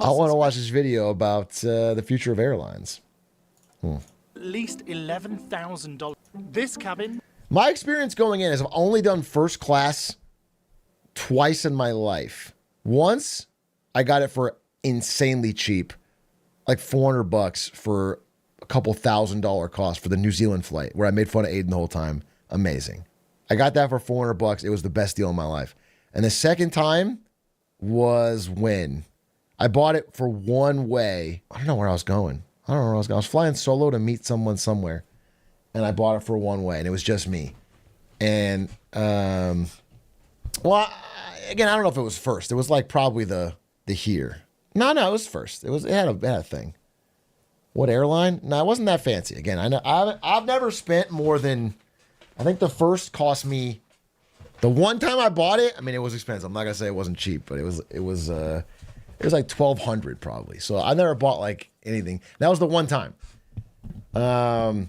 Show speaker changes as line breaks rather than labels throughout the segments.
I want to watch this video about the future of airlines.
At least $11,000. This cabin.
My experience going in is I've only done first class twice in my life. Once I got it for insanely cheap, like $400 for a couple $1,000 cost for the New Zealand flight where I made fun of Aiden the whole time. Amazing. I got that for $400. It was the best deal in my life. And the second time was when I bought it for one way. I don't know where I was going. I was flying solo to meet someone somewhere, and I bought it for one way, and it was just me. And again, I don't know if it was first. It was like probably the here. No, it was first. It had a thing. What airline? No, it wasn't that fancy. Again, I've never spent more than, I think the first cost me, the one time I bought it, I mean, it was expensive. I'm not gonna say it wasn't cheap, but it was like $1,200 probably. So I never bought like anything. That was the one time. And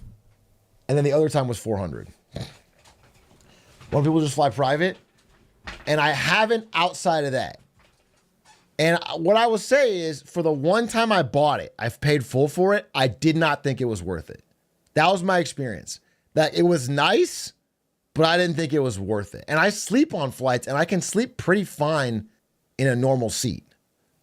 then the other time was $400. When people just fly private, and I haven't outside of that. And what I will say is, for the one time I bought it, I've paid full for it. I did not think it was worth it. That was my experience. That it was nice, but I didn't think it was worth it. And I sleep on flights, and I can sleep pretty fine in a normal seat.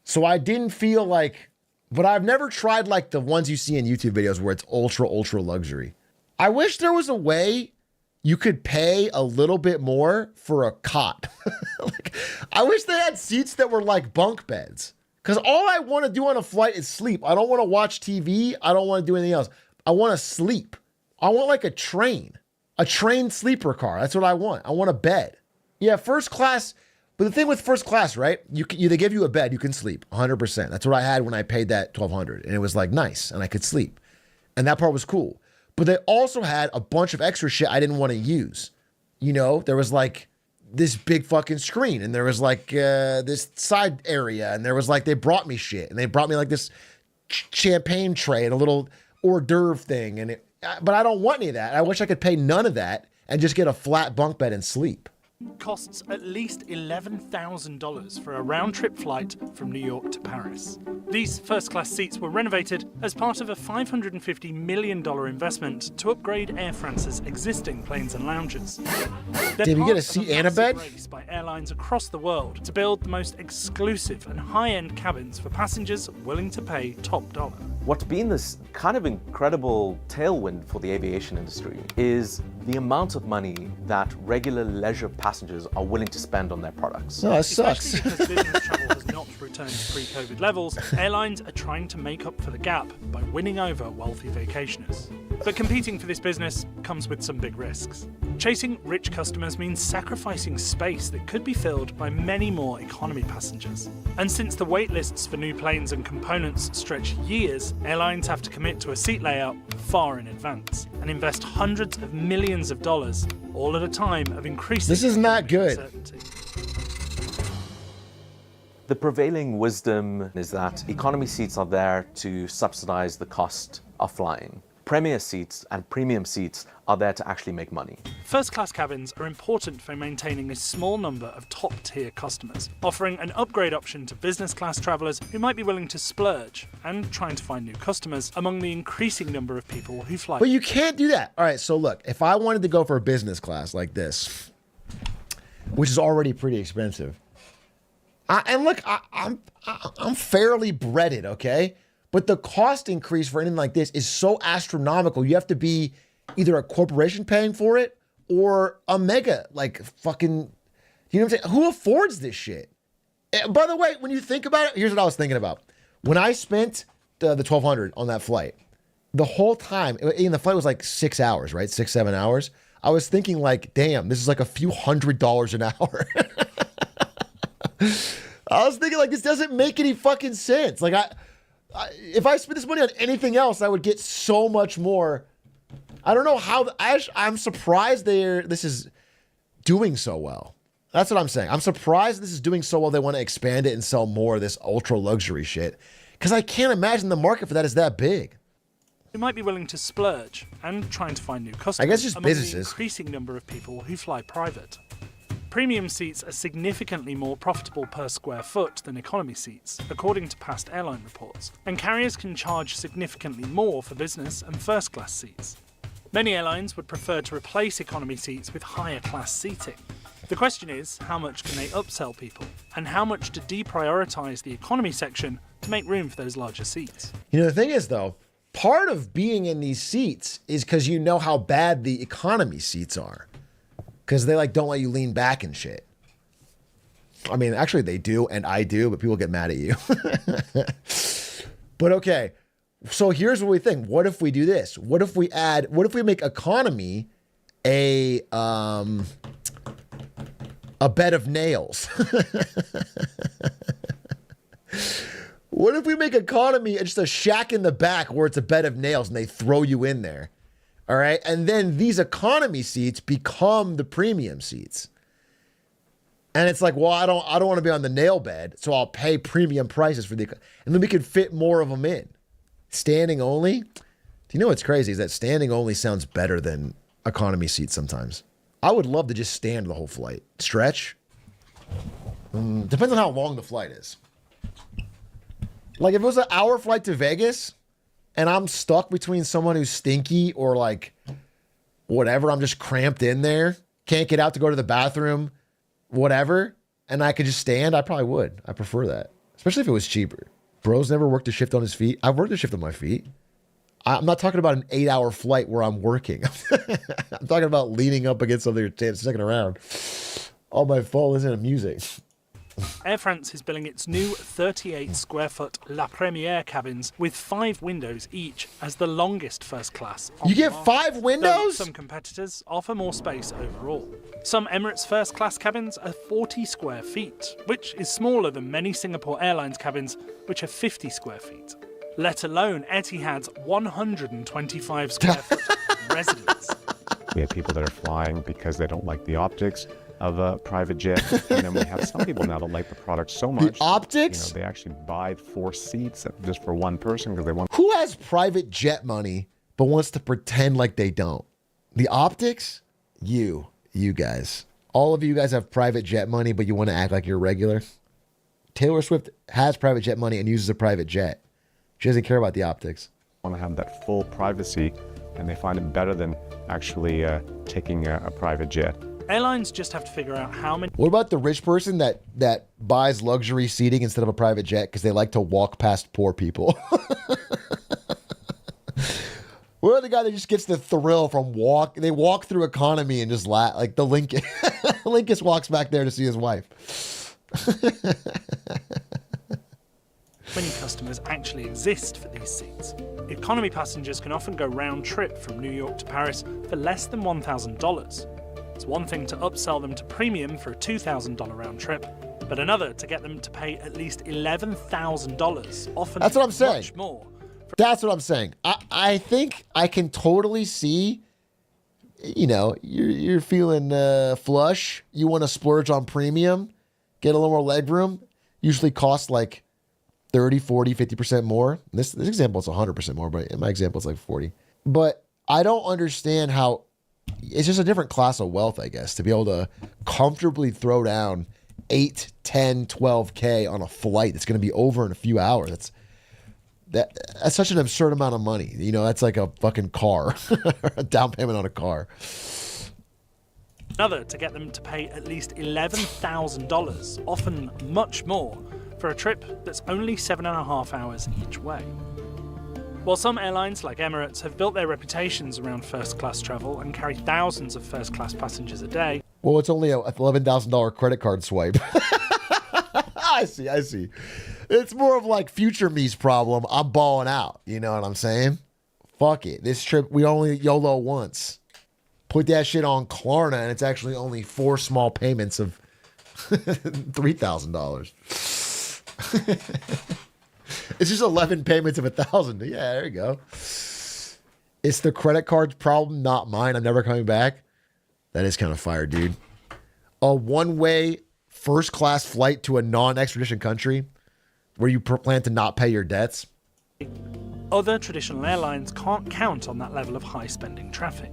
So I didn't feel like, but I've never tried like the ones you see in YouTube videos where it's ultra, ultra luxury. I wish there was a way you could pay a little bit more for a cot. Like, I wish they had seats that were like bunk beds. Because all I want to do on a flight is sleep. I don't want to watch TV. I don't want to do anything else. I want to sleep. I want like a train sleeper car. That's what I want. I want a bed. Yeah, first class. But the thing with first class, right? They give you a bed, you can sleep 100%. That's what I had when I paid that $1,200. And it was like nice, and I could sleep. And that part was cool. But they also had a bunch of extra shit I didn't want to use. You know, there was like this big fucking screen, and there was like this side area, and there was like, they brought me shit, and they brought me like this champagne tray and a little hors d'oeuvre thing. But I don't want any of that. I wish I could pay none of that and just get a flat bunk bed and sleep.
Costs at least $11,000 for a round-trip flight from New York to Paris. These first-class seats were renovated as part of a $550 million investment to upgrade Air France's existing planes and lounges.
Did you get a seat and a bed?
Race by airlines across the world to build the most exclusive and high-end cabins for passengers willing to pay top dollar.
What's been this kind of incredible tailwind for the aviation industry is the amount of money that regular leisure passengers are willing to spend on their products.
Oh, that sucks.
Especially because business travel has not returned to pre-COVID levels, airlines are trying to make up for the gap by winning over wealthy vacationers. But competing for this business comes with some big risks. Chasing rich customers means sacrificing space that could be filled by many more economy passengers. And since the wait lists for new planes and components stretch years, airlines have to commit to a seat layout far in advance and invest hundreds of millions of dollars, all at a time of increasing
This is not good.
uncertainty.
The prevailing wisdom is that economy seats are there to subsidize the cost of flying. Premier seats and premium seats are there to actually make money.
First-class cabins are important for maintaining a small number of top-tier customers, offering an upgrade option to business-class travellers who might be willing to splurge and trying to find new customers among the increasing number of people who fly.
But you can't do that. All right, so look, if I wanted to go for a business class like this, which is already pretty expensive, I'm fairly breaded, okay? But the cost increase for anything like this is so astronomical. You have to be either a corporation paying for it or a mega, like fucking, you know what I'm saying? Who affords this shit? By the way, when you think about it, here's what I was thinking about. When I spent the $1,200 on that flight, the whole time, and the flight was like 6 hours, right? 6-7 hours. I was thinking like, damn, this is like a few $100s an hour. I was thinking like, this doesn't make any fucking sense. Like if I spent this money on anything else, I would get so much more. I don't know how. I'm surprised this is doing so well. That's what I'm saying. I'm surprised this is doing so well. They want to expand it and sell more of this ultra luxury shit. Because I can't imagine the market for that is that big.
Who might be willing to splurge and trying to find new customers.
I guess just
among
businesses.
the increasing number of people who fly private. Premium seats are significantly more profitable per square foot than economy seats, according to past airline reports, and carriers can charge significantly more for business and first class seats. Many airlines would prefer to replace economy seats with higher class seating. The question is, how much can they upsell people, and how much to deprioritise the economy section to make room for those larger seats?
You know, the thing is, though, part of being in these seats is because you know how bad the economy seats are. Because they don't let you lean back and shit. I mean, actually they do, and I do, but people get mad at you. But okay, so here's what we think. What if we do this? What if we make economy a bed of nails? What if we make economy just a shack in the back where it's a bed of nails and they throw you in there? All right. And then these economy seats become the premium seats. And it's like, well, I don't want to be on the nail bed, so I'll pay premium prices for and then we can fit more of them in. Standing only. Do you know what's crazy is that standing only sounds better than economy seats sometimes. I would love to just stand the whole flight. Stretch. Depends on how long the flight is. Like if it was an hour flight to Vegas, and I'm stuck between someone who's stinky or whatever, I'm just cramped in there, can't get out to go to the bathroom, whatever, and I could just stand, I probably would. I prefer that, especially if it was cheaper. Bro's never worked a shift on his feet. I've worked a shift on my feet. I'm not talking about an 8-hour flight where I'm working. I'm talking about leaning up against something or sticking around. Oh, my phone isn't amusing.
Air France is billing its new 38 square foot La Première cabins with 5 windows each as the longest first class.
You get 5 windows?
Some competitors offer more space overall. Some Emirates first class cabins are 40 square feet, which is smaller than many Singapore Airlines cabins, which are 50 square feet. Let alone Etihad's 125 square foot residence.
We have people that are flying because they don't like the optics of a private jet, and then we have some people now that like the product so much.
The optics?
They actually buy 4 seats just for one person because they want.
Who has private jet money but wants to pretend like they don't? The optics? You guys. All of you guys have private jet money, but you want to act like you're regular. Taylor Swift has private jet money and uses a private jet. She doesn't care about the optics.
Want to have that full privacy, and they find it better than actually taking a private jet.
Airlines just have to figure out how many.
What about the rich person that buys luxury seating instead of a private jet because they like to walk past poor people? What about the guy that just gets the thrill from they walk through economy and just laugh, like the Lincoln. Lincoln walks back there to see his wife.
Many customers actually exist for these seats. Economy passengers can often go round trip from New York to Paris for less than $1,000. It's one thing to upsell them to premium for a $2,000 round trip, but another to get them to pay at least $11,000, often
That's what I'm saying.
much more.
That's what I'm saying. I think I can totally see, you're feeling flush. You want to splurge on premium, get a little more leg room. Usually costs like 30, 40, 50% more. This example is 100% more, but in my example it's like 40. But I don't understand how. It's just a different class of wealth, I guess, to be able to comfortably throw down 8, 10, 12K on a flight that's going to be over in a few hours. That's such an absurd amount of money. That's like a fucking car, a down payment on a car.
Another to get them to pay at least $11,000, often much more, for a trip that's only 7.5 hours each way. While some airlines like Emirates have built their reputations around first-class travel and carry thousands of first-class passengers a day.
Well, it's only a $11,000 credit card swipe. I see. It's more of like future me's problem. I'm balling out. You know what I'm saying? Fuck it. This trip, we only YOLO once. Put that shit on Klarna and it's actually only 4 small payments of $3,000. It's just 11 payments of $1,000. Yeah, there you go. It's the credit card's problem, not mine. I'm never coming back. That is kind of fire, dude. A one-way first-class flight to a non-extradition country where you plan to not pay your debts.
Other traditional airlines can't count on that level of high-spending traffic.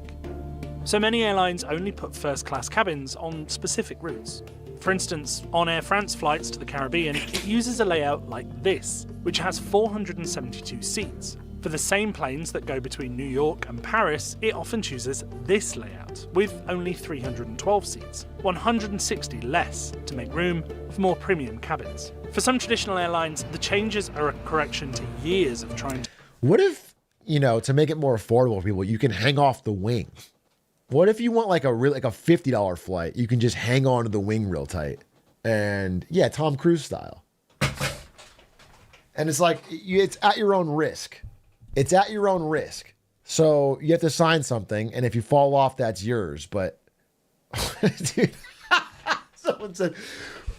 So many airlines only put first-class cabins on specific routes. For instance, on Air France flights to the Caribbean, it uses a layout like this, which has 472 seats. For the same planes that go between New York and Paris, it often chooses this layout, with only 312 seats, 160 less, to make room for more premium cabins. For some traditional airlines, the changes are a correction to years of trying to...
What if, to make it more affordable for people, you can hang off the wing? What if you want like a $50 flight, you can just hang on to the wing real tight? And yeah, Tom Cruise style. And it's like, it's at your own risk. It's at your own risk. So you have to sign something, and if you fall off, that's yours. But, dude, someone said,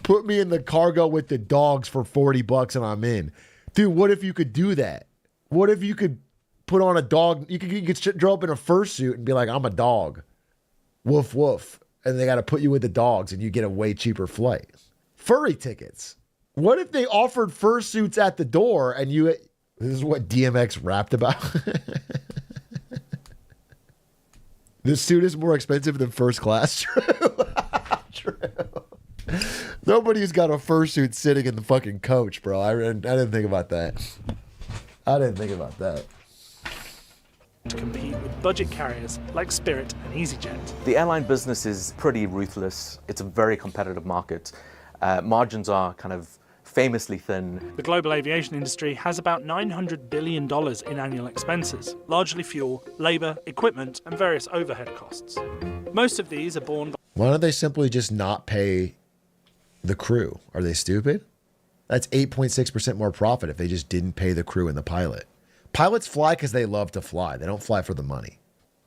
put me in the cargo with the dogs for $40 and I'm in. Dude, what if you could do that? What if you could put on a dog? You could draw up in a fursuit and be like, I'm a dog. Woof, woof. And they got to put you with the dogs, and you get a way cheaper flight. Furry tickets. What if they offered fursuits at the door and you... This is what DMX rapped about. This suit is more expensive than first class. True. True. Nobody's got a fursuit sitting in the fucking coach, bro. I didn't think about that.
To compete with budget carriers like Spirit and EasyJet.
The airline business is pretty ruthless. It's a very competitive market. Margins are kind of famously thin.
The global aviation industry has about $900 billion in annual expenses, largely fuel, labour, equipment, and various overhead costs. Most of these are borne by...
Why don't they simply just not pay the crew? Are they stupid? That's 8.6% more profit if they just didn't pay the crew and the pilot. Pilots fly because they love to fly. They don't fly for the money.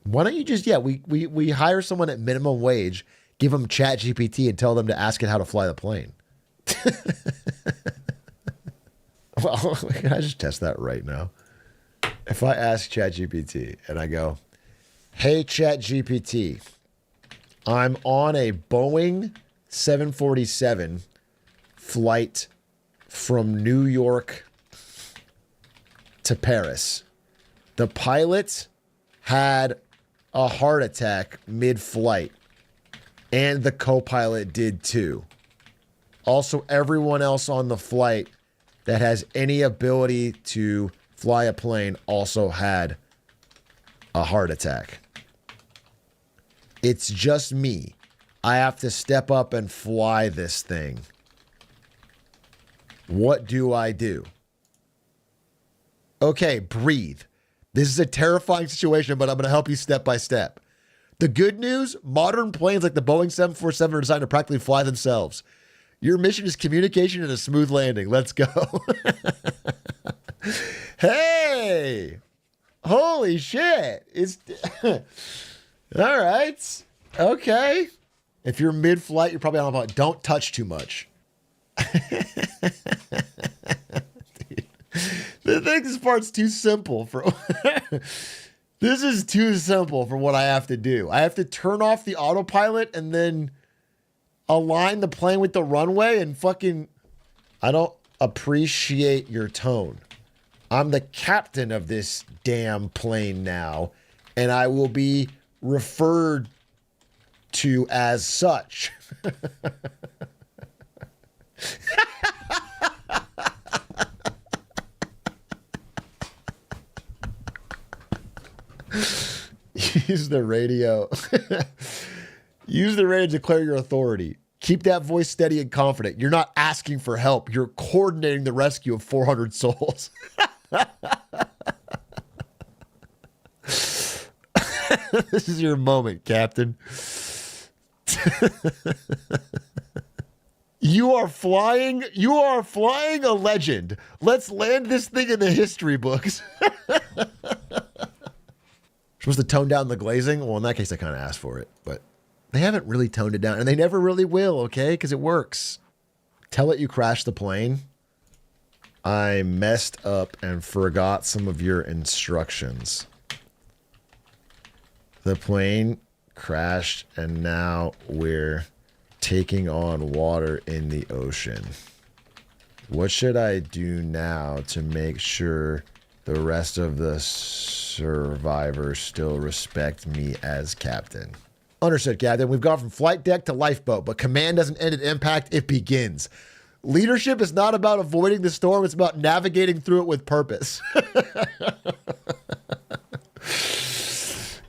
Why don't you just, we hire someone at minimum wage, give them ChatGPT and tell them to ask it how to fly the plane. Well, can I just test that right now? If I ask ChatGPT and I go, hey, ChatGPT, I'm on a Boeing 747 flight from New York to Paris. The pilot had a heart attack mid-flight, and the co-pilot did too. Also, everyone else on the flight that has any ability to fly a plane also had a heart attack. It's just me. I have to step up and fly this thing. What do I do? Okay, breathe. This is a terrifying situation, but I'm going to help you step by step. The good news, modern planes like the Boeing 747 are designed to practically fly themselves. Your mission is communication and a smooth landing. Let's go. Hey! Holy shit. It's all right. Okay. If you're mid-flight, you're probably on about don't touch too much. Dude, this part's too simple for this is too simple for what I have to do. I have to turn off the autopilot and then align the plane with the runway and fucking... I don't appreciate your tone. I'm the captain of this damn plane now, and I will be referred to as such. Use the radio. Use the radio to declare your authority. Keep that voice steady and confident. You're not asking for help. You're coordinating the rescue of 400 souls. This is your moment, Captain. You are flying a legend. Let's land this thing in the history books. Supposed to tone down the glazing? Well, in that case, I kind of asked for it, but they haven't really toned it down, and they never really will, okay? Because it works. Tell it you crashed the plane. I messed up and forgot some of your instructions. The plane crashed, and now we're taking on water in the ocean. What should I do now to make sure The rest of the survivors still respect me as captain. Understood, Captain. We've gone from flight deck to lifeboat, but command doesn't end at impact, it begins. Leadership is not about avoiding the storm, it's about navigating through it with purpose.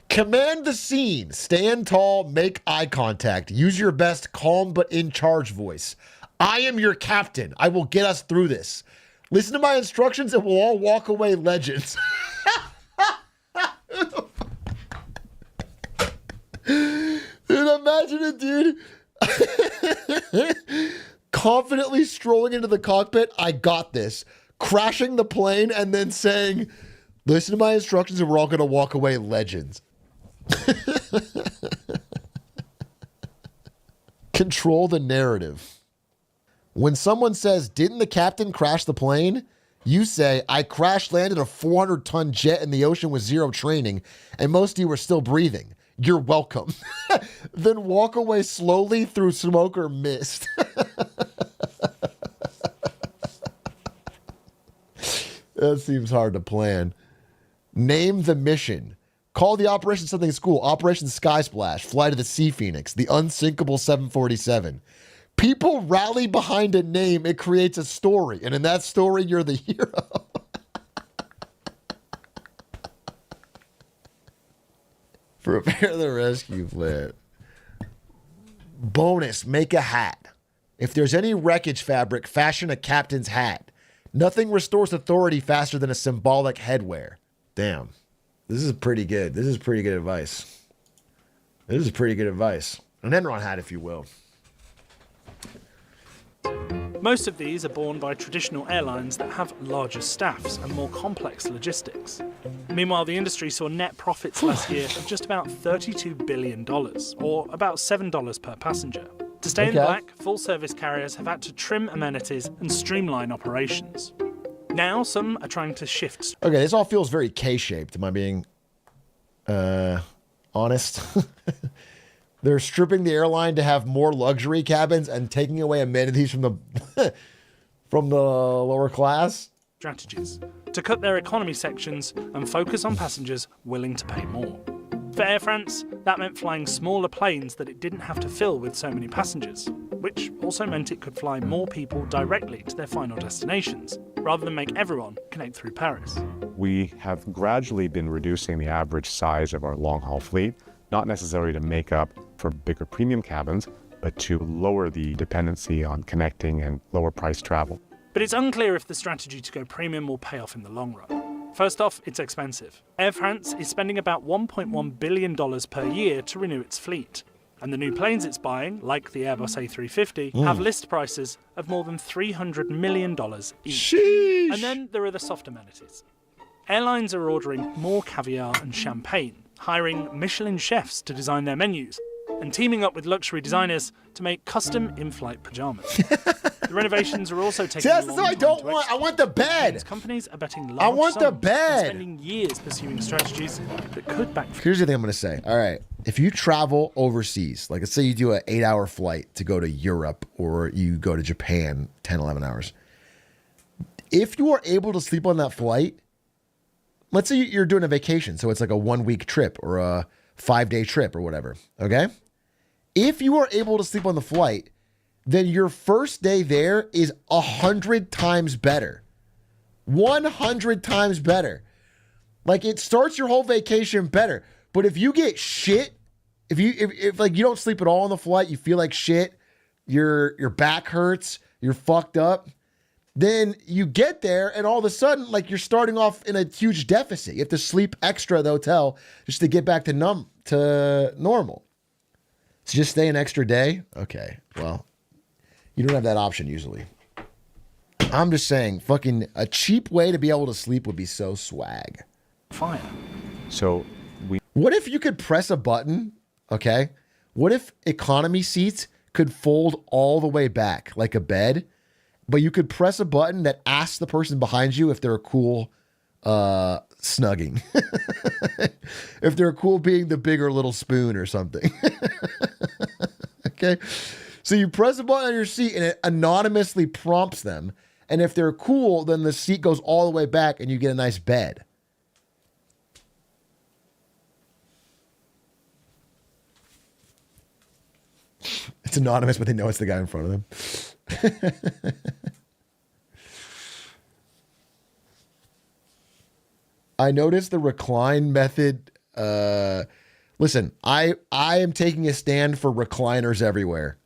Command the scene. Stand tall, make eye contact. Use your best calm but in charge voice. I am your captain. I will get us through this. Listen to my instructions and we'll all walk away legends. Dude, imagine it, dude. Confidently strolling into the cockpit, I got this. Crashing the plane and then saying, listen to my instructions and we're all going to walk away legends. Control the narrative. When someone says, didn't the captain crash the plane? You say, I crash landed a 400-ton jet in the ocean with zero training, and most of you were still breathing. You're welcome. Then walk away slowly through smoke or mist. That seems hard to plan. Name the mission. Call the operation something cool. Operation Sky Splash, Flight of the Sea Phoenix, the unsinkable 747. People rally behind a name, it creates a story. And in that story, you're the hero. Prepare the rescue plan. Bonus, make a hat. If there's any wreckage fabric, fashion a captain's hat. Nothing restores authority faster than a symbolic headwear. Damn. This is pretty good. This is pretty good advice. This is pretty good advice. An Enron hat, if you will.
Most of these are borne by traditional airlines that have larger staffs and more complex logistics. Meanwhile, the industry saw net profits last year of just about $32 billion, or about $7 per passenger. To stay in the black, full-service carriers have had to trim amenities and streamline operations. Now, some are trying to shift.
Okay, this all feels very K-shaped. Am I being honest? They're stripping the airline to have more luxury cabins and taking away amenities from the from the lower class.
Strategies to cut their economy sections and focus on passengers willing to pay more. For Air France, that meant flying smaller planes that it didn't have to fill with so many passengers, which also meant it could fly more people directly to their final destinations, rather than make everyone connect through Paris.
We have gradually been reducing the average size of our long-haul fleet, not necessarily to make up for bigger premium cabins, but to lower the dependency on connecting and lower price travel.
But it's unclear if the strategy to go premium will pay off in the long run. First off, it's expensive. Air France is spending about $1.1 billion per year to renew its fleet. And the new planes it's buying, like the Airbus A350, have list prices of more than $300 million each.
Sheesh.
And then there are the soft amenities. Airlines are ordering more caviar and champagne, hiring Michelin chefs to design their menus, and teaming up with luxury designers to make custom in-flight pajamas. The renovations are also taking a long
That's what I
time
don't
to
want. I
execute.
want the bed.
Companies are betting large
I want the
sums
bed.
and spending years pursuing strategies that could backfire.
Here's the thing I'm going to say. All right. If you travel overseas, like let's say you do an 8-hour flight to go to Europe or you go to Japan, 10, 11 hours. If you are able to sleep on that flight, let's say you're doing a vacation. So it's like a 1-week trip or a 5-day trip or whatever. Okay. If you are able to sleep on the flight, then your first day there is 100 times better. 100 times better. Like it starts your whole vacation better. But if you get shit, if like you don't sleep at all on the flight, you feel like shit, your back hurts, you're fucked up, then you get there and all of a sudden like you're starting off in a huge deficit. You have to sleep extra at the hotel just to get back to normal. So just stay an extra day? Okay, well, you don't have that option usually. I'm just saying, fucking a cheap way to be able to sleep would be so swag.
Fire.
So
What if you could press a button, okay? What if economy seats could fold all the way back like a bed, but you could press a button that asks the person behind you if they're cool snugging. If they're cool being the bigger little spoon or something. Okay? So you press a button on your seat and it anonymously prompts them And if they're cool, then the seat goes all the way back and you get a nice bed. It's anonymous, but they know it's the guy in front of them. I noticed the recline method. Listen, I am taking a stand for recliners everywhere.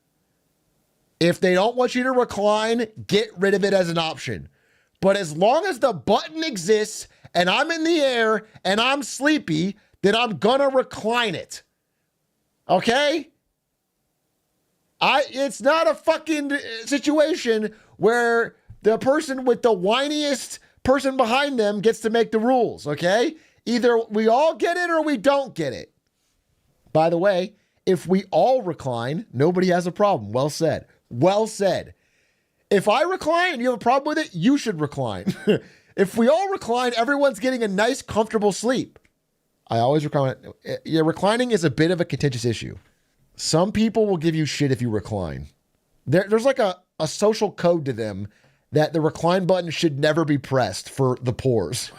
If they don't want you to recline, get rid of it as an option. But as long as the button exists and I'm in the air and I'm sleepy, then I'm gonna recline it. Okay? It's not a fucking situation where the person with the whiniest person behind them gets to make the rules, okay? Either we all get it or we don't get it. By the way, if we all recline, nobody has a problem. Well said. Well said. If I recline and you have a problem with it, you should recline. If we all recline, everyone's getting a nice, comfortable sleep. I always recline. Yeah, reclining is a bit of a contentious issue. Some people will give you shit if you recline. There's like a social code to them that the recline button should never be pressed for the pores.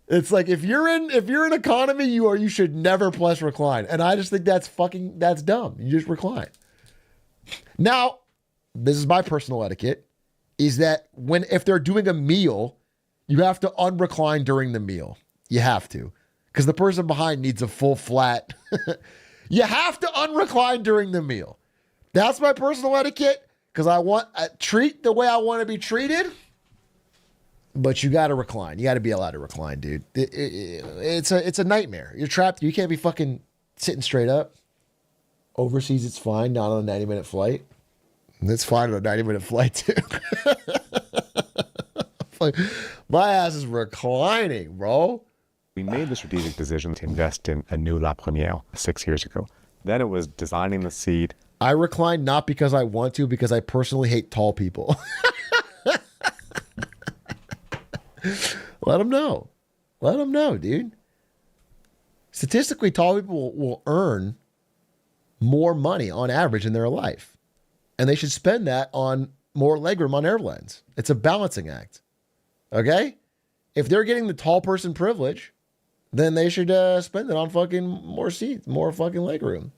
It's like if you're in economy, you should never press recline. And I just think that's dumb. You just recline. Now, this is my personal etiquette, is that if they're doing a meal, you have to unrecline during the meal. You have to. Because the person behind needs a full flat. You have to unrecline during the meal. That's my personal etiquette, because I want treat the way I want to be treated. But you got to recline. You got to be allowed to recline, dude. It's a nightmare. You're trapped. You can't be fucking sitting straight up. Overseas, it's fine. Not on a 90-minute flight. It's fine on a 90-minute flight, too. My ass is reclining, bro.
We made the strategic decision to invest in a new La Première 6 years ago. Then it was designing the seat.
I recline not because I want to, because I personally hate tall people. Let them know. Let them know, dude. Statistically, tall people will earn more money on average in their life. And they should spend that on more legroom on airlines. It's a balancing act. Okay? If they're getting the tall person privilege, then they should spend it on fucking more seats, more fucking legroom.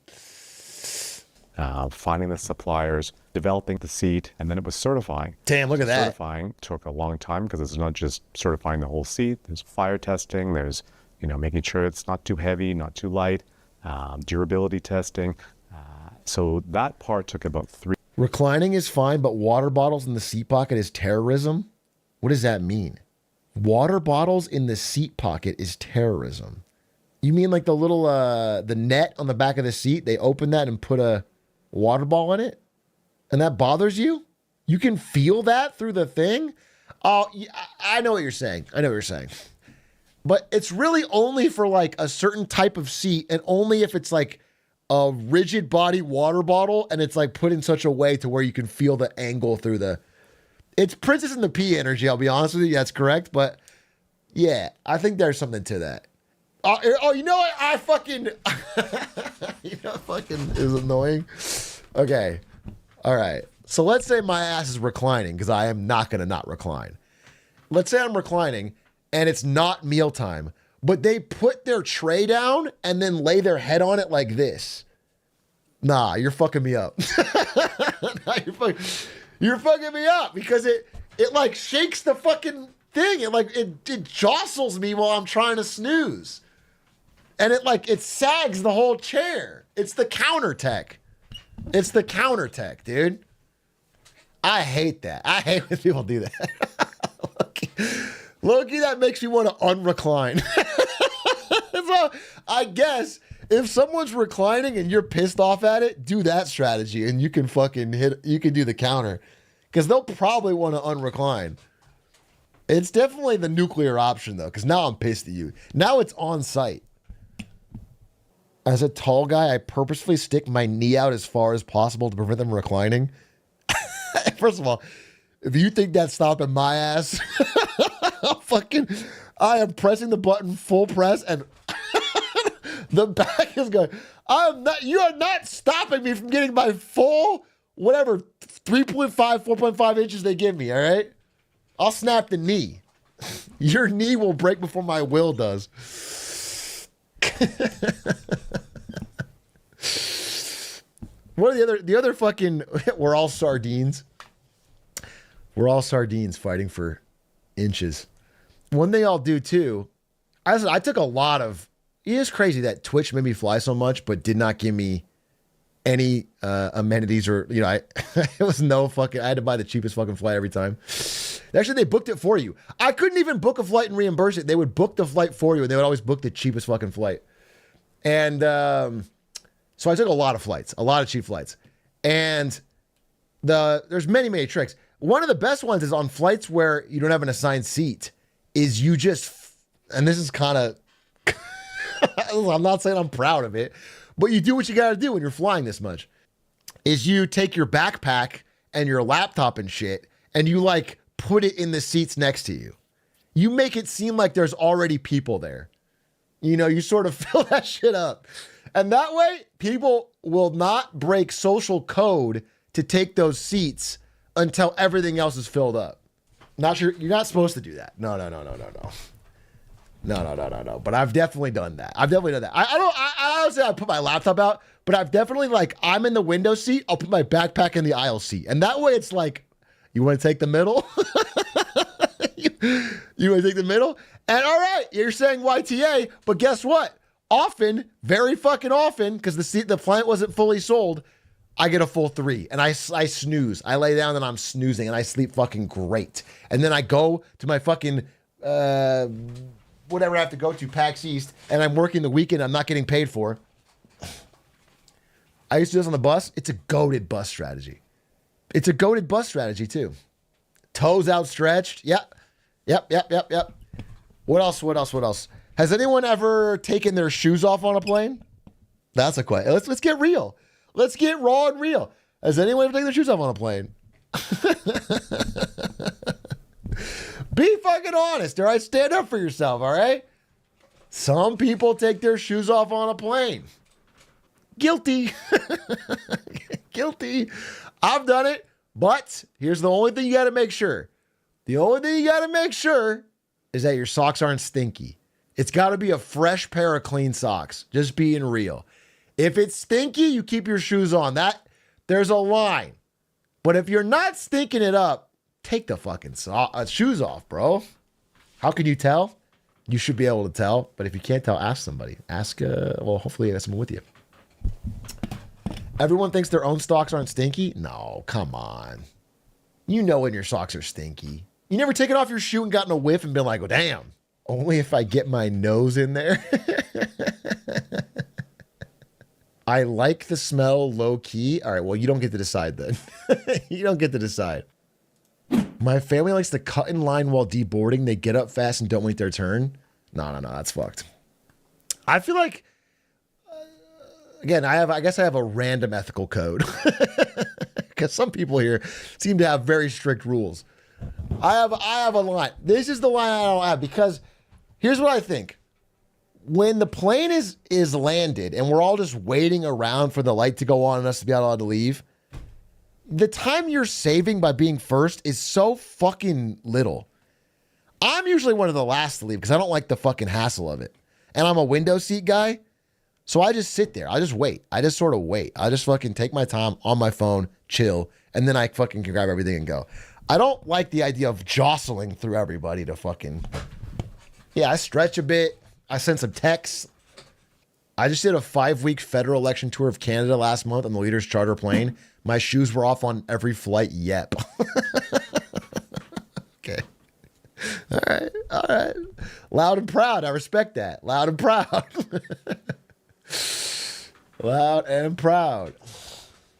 Finding the suppliers, developing the seat, and then it was certifying.
Damn, look at that.
Certifying took a long time because it's not just certifying the whole seat. There's fire testing. There's, making sure it's not too heavy, not too light, durability testing. So that part took about 3.
Reclining is fine, but water bottles in the seat pocket is terrorism? What does that mean? Water bottles in the seat pocket is terrorism. You mean like the little, the net on the back of the seat, they open that and put a water bottle in it? And that bothers you? You can feel that through the thing? Oh, I know what you're saying. I know what you're saying. But it's really only for like a certain type of seat, and only if it's like a rigid body water bottle and it's like put in such a way to where you can feel the angle through the... It's Princess and the Pea energy, I'll be honest with you. That's correct. But yeah, I think there's something to that. You know what? I fucking... fucking is annoying. Okay. All right. So let's say my ass is reclining, because I am not going to not recline. Let's say I'm reclining and it's not mealtime, but they put their tray down and then lay their head on it like this. Nah, you're fucking me up. You're fucking me up, because it like shakes the fucking thing. It jostles me while I'm trying to snooze. And it sags the whole chair. It's the counter tech. It's the counter tech, dude. I hate that. I hate when people do that. Loki, that makes me want to unrecline. So I guess if someone's reclining and you're pissed off at it, do that strategy and you can fucking you can do the counter, because they'll probably want to unrecline. It's definitely the nuclear option though, because now I'm pissed at you. Now it's on site. As a tall guy, I purposefully stick my knee out as far as possible to prevent them reclining. First of all, if you think that's stopping my ass, I am pressing the button full press and the back is going, you are not stopping me from getting my full whatever 3.5, 4.5 inches they give me, all right? I'll snap the knee. Your knee will break before my will does. What are the other fucking, we're all sardines. We're all sardines fighting for inches. One thing I'll do too, I took a lot of, it is crazy that Twitch made me fly so much, but did not give me any amenities or, you know, it was no fucking, I had to buy the cheapest fucking flight every time. Actually, they booked it for you. I couldn't even book a flight and reimburse it. They would book the flight for you, and they would always book the cheapest fucking flight. And so I took a lot of flights, a lot of cheap flights. And there's many, many tricks. One of the best ones is on flights where you don't have an assigned seat, is you just, and this is kind of, I'm not saying I'm proud of it, but you do what you got to do when you're flying this much, is you take your backpack and your laptop and shit, and you like put it in the seats next to you. You make it seem like there's already people there. You know, you sort of fill that shit up. And that way, people will not break social code to take those seats until everything else is filled up. Not sure, you're not supposed to do that. No. No. But I've definitely done that. I don't say I put my laptop out, but I've definitely, like, I'm in the window seat, I'll put my backpack in the aisle seat. And that way it's like, you want to take the middle? You want to take the middle? And all right, you're saying YTA, but guess what? Often, very fucking often, because the flight wasn't fully sold, I get a full 3 and I snooze. I lay down and I'm snoozing and I sleep fucking great. And then I go to my fucking, whatever I have to go to, PAX East, and I'm working the weekend I'm not getting paid for. I used to do this on the bus. It's a goated bus strategy. It's a goated bus strategy too. Toes outstretched. Yep. What else? Has anyone ever taken their shoes off on a plane? That's a question. Let's get real. Let's get raw and real. Has anyone ever taken their shoes off on a plane? Be fucking honest, all right? Stand up for yourself, all right? Some people take their shoes off on a plane. Guilty. Guilty. I've done it, but here's the only thing you got to make sure. The only thing you got to make sure is that your socks aren't stinky. It's got to be a fresh pair of clean socks. Just being real. If it's stinky, you keep your shoes on. There's a line. But if you're not stinking it up, take the fucking shoes off, bro. How can you tell? You should be able to tell. But if you can't tell, ask somebody. Hopefully there's someone with you. Everyone thinks their own socks aren't stinky? No, come on. You know when your socks are stinky. You never taken off your shoe and gotten a whiff and been like, oh, damn. Only if I get my nose in there. I like the smell low key. All right, well, you don't get to decide then. You don't get to decide. My family likes to cut in line while deboarding. They get up fast and don't wait their turn. No, that's fucked. I feel like, again, I guess I have a random ethical code. Because some people here seem to have very strict rules. I have a line. This is the line I don't have, because here's what I think. When the plane is landed and we're all just waiting around for the light to go on and us to be allowed to leave, the time you're saving by being first is so fucking little. I'm usually one of the last to leave because I don't like the fucking hassle of it. And I'm a window seat guy. So I just sit there. I just wait. I just sort of wait. I just fucking take my time on my phone, chill, and then I fucking can grab everything and go. I don't like the idea of jostling through everybody to fucking... Yeah, I stretch a bit. I send some texts. I just did a 5-week federal election tour of Canada last month on the Leaders Charter plane. My shoes were off on every flight. Yep. Okay. All right. Loud and proud. I respect that. Loud and proud. Loud and proud.